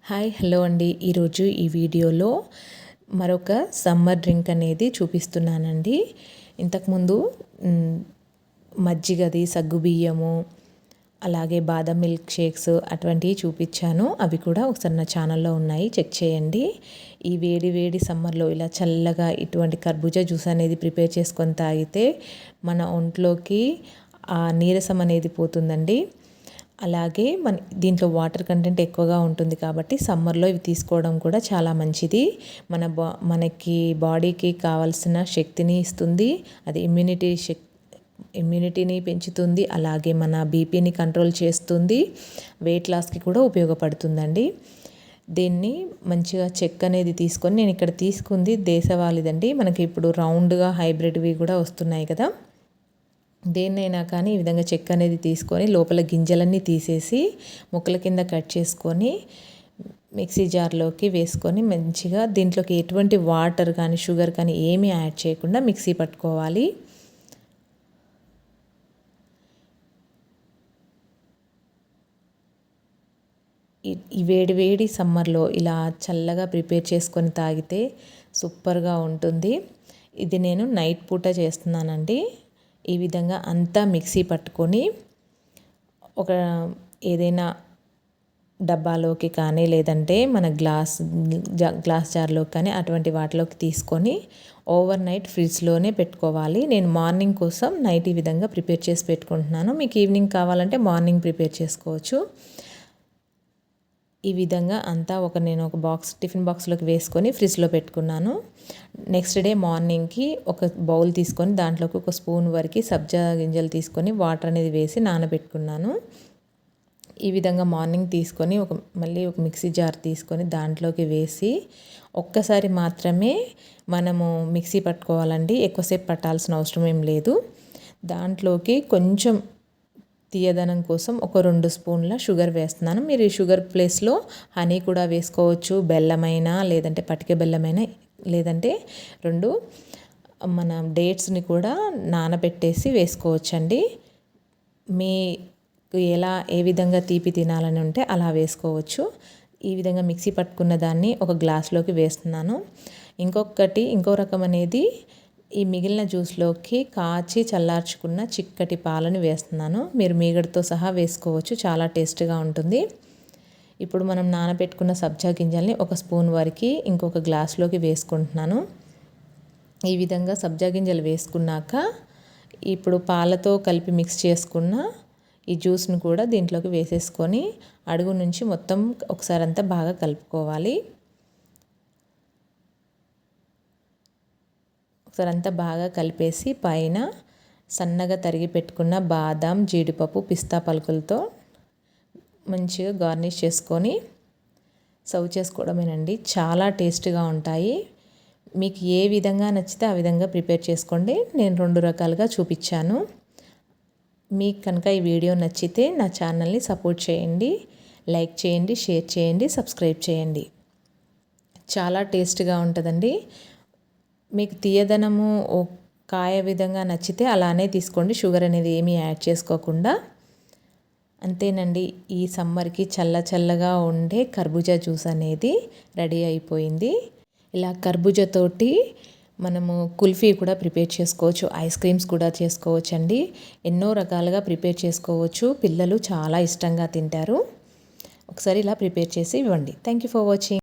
Hi hello అండి. ఈరోజు ఈ వీడియోలో మరొక సమ్మర్ డ్రింక్ అనేది చూపిస్తున్నానండి. ఇంతకుముందు మజ్జిగది, సగ్గుబియ్యము, అలాగే బాదం మిల్క్ షేక్స్ అటువంటివి చూపించాను. అవి కూడా ఒకసారి నా ఛానల్లో ఉన్నాయి, చెక్ చేయండి. ఈ వేడి వేడి సమ్మర్లో ఇలా చల్లగా ఇటువంటి కర్బూజా జ్యూస్ అనేది ప్రిపేర్ చేసుకొని తాగితే మన ఒంట్లోకి ఆ నీరసం అనేది పోతుందండి. అలాగే దీంట్లో వాటర్ కంటెంట్ ఎక్కువగా ఉంటుంది కాబట్టి సమ్మర్లో ఇవి తీసుకోవడం కూడా చాలా మంచిది. మనకి బాడీకి కావాల్సిన శక్తిని ఇస్తుంది. అది ఇమ్యూనిటీని పెంచుతుంది. అలాగే మన బీపీని కంట్రోల్ చేస్తుంది. వెయిట్ లాస్కి కూడా ఉపయోగపడుతుందండి. దీన్ని మంచిగా చెక్ అనేది తీసుకొని, నేను ఇక్కడ తీసుకుంది దేశవాళిదండి. మనకి ఇప్పుడు రౌండ్గా హైబ్రిడ్వి కూడా వస్తున్నాయి కదా. దేన్నైనా కానీ ఈ విధంగా చెక్క అనేది తీసుకొని లోపల గింజలన్నీ తీసేసి ముక్కల కింద కట్ చేసుకొని మిక్సీ జార్లోకి వేసుకొని మంచిగా దీంట్లోకి ఎటువంటి వాటర్ కానీ షుగర్ కానీ ఏమీ యాడ్ చేయకుండా మిక్సీ పట్టుకోవాలి. ఈ వేడి వేడి సమ్మర్లో ఇలా చల్లగా ప్రిపేర్ చేసుకొని తాగితే సూపర్గా ఉంటుంది. ఇది నేను నైట్ పూట చేస్తున్నానండి. ఈ విధంగా అంతా మిక్సీ పట్టుకొని ఒక ఏదైనా డబ్బాలోకి కానీ లేదంటే మన గ్లాస్ జార్లోకి కానీ అటువంటి వాటిలోకి తీసుకొని ఓవర్ నైట్ ఫ్రిడ్జ్లోనే పెట్టుకోవాలి. నేను మార్నింగ్ కోసం నైట్ ఈ విధంగా ప్రిపేర్ చేసి పెట్టుకుంటున్నాను. మీకు ఈవినింగ్ కావాలంటే మార్నింగ్ ప్రిపేర్ చేసుకోవచ్చు. ఈ విధంగా అంతా నేను ఒక టిఫిన్ బాక్స్లోకి వేసుకొని ఫ్రిడ్జ్లో పెట్టుకున్నాను. నెక్స్ట్ డే మార్నింగ్కి ఒక బౌల్ తీసుకొని దాంట్లోకి ఒక స్పూన్ వరకు సబ్జా గింజలు తీసుకొని వాటర్ అనేది వేసి నానబెట్టుకున్నాను. ఈ విధంగా మార్నింగ్ తీసుకొని మళ్ళీ ఒక మిక్సీ జార్ తీసుకొని దాంట్లోకి వేసి ఒక్కసారి మాత్రమే మనము మిక్సీ పట్టుకోవాలండి. ఎక్కువసేపు పట్టాల్సిన అవసరం ఏం లేదు. దాంట్లోకి కొంచెం తీయదనం కోసం ఒక 2 స్పూన్ల షుగర్ వేస్తున్నాను. మీరు ఈ షుగర్ ప్లేస్లో హనీ కూడా వేసుకోవచ్చు. బెల్లమైనా లేదంటే పటిక బెల్లమైనా, లేదంటే 2 మన డేట్స్ని కూడా నానబెట్టేసి వేసుకోవచ్చండి. మీకు ఏ విధంగా తీపి తినాలని ఉంటే అలా వేసుకోవచ్చు. ఈ విధంగా మిక్సీ పట్టుకున్న దాన్ని ఒక గ్లాస్లోకి వేస్తున్నాను. ఇంకో రకం అనేది ఈ మిగిలిన జ్యూస్లోకి కాచి చల్లార్చుకున్న చిక్కటి పాలను వేస్తున్నాను. మీరు మీగడతో సహా వేసుకోవచ్చు, చాలా టేస్ట్గా ఉంటుంది. ఇప్పుడు మనం నానబెట్టుకున్న సబ్జా గింజల్ని ఒక స్పూన్ వరకు ఇంకొక గ్లాస్లోకి వేసుకుంటున్నాను. ఈ విధంగా సబ్జా గింజలు వేసుకున్నాక ఇప్పుడు పాలతో కలిపి మిక్స్ చేసుకున్న ఈ జ్యూస్ను కూడా దీంట్లోకి వేసేసుకొని అడుగు నుంచి మొత్తం ఒకసారి అంతా బాగా కలుపుకోవాలి. ఒకసారి అంతా బాగా కలిపేసి పైన సన్నగా తరిగి పెట్టుకున్న బాదం, జీడిపప్పు, పిస్తా పలుకులతో మంచిగా గార్నిష్ చేసుకొని సర్వ్ చేసుకోవడమేనండి. చాలా టేస్ట్గా ఉంటాయి. మీకు ఏ విధంగా నచ్చితే ఆ విధంగా ప్రిపేర్ చేసుకోండి. నేను 2 రకాలుగా చూపించాను. మీకు కనుక ఈ వీడియో నచ్చితే నా ఛానల్ని సపోర్ట్ చేయండి, లైక్ చేయండి, షేర్ చేయండి, సబ్స్క్రైబ్ చేయండి. చాలా టేస్ట్గా ఉంటుందండి. మీకు తీయదనము కాయ విధంగా నచ్చితే అలానే తీసుకోండి, షుగర్ అనేది ఏమీ యాడ్ చేసుకోకుండా. అంతేనండి, ఈ సమ్మర్కి చల్లగా ఉండే కర్బూజా జ్యూస్ అనేది రెడీ అయిపోయింది. ఇలా కర్బూజాతోటి మనము కుల్ఫీ కూడా ప్రిపేర్ చేసుకోవచ్చు, ఐస్ క్రీమ్స్ కూడా చేసుకోవచ్చు అండి. ఎన్నో రకాలుగా ప్రిపేర్ చేసుకోవచ్చు. పిల్లలు చాలా ఇష్టంగా తింటారు. ఒకసారి ఇలా ప్రిపేర్ చేసి ఇవ్వండి. Thank you for watching.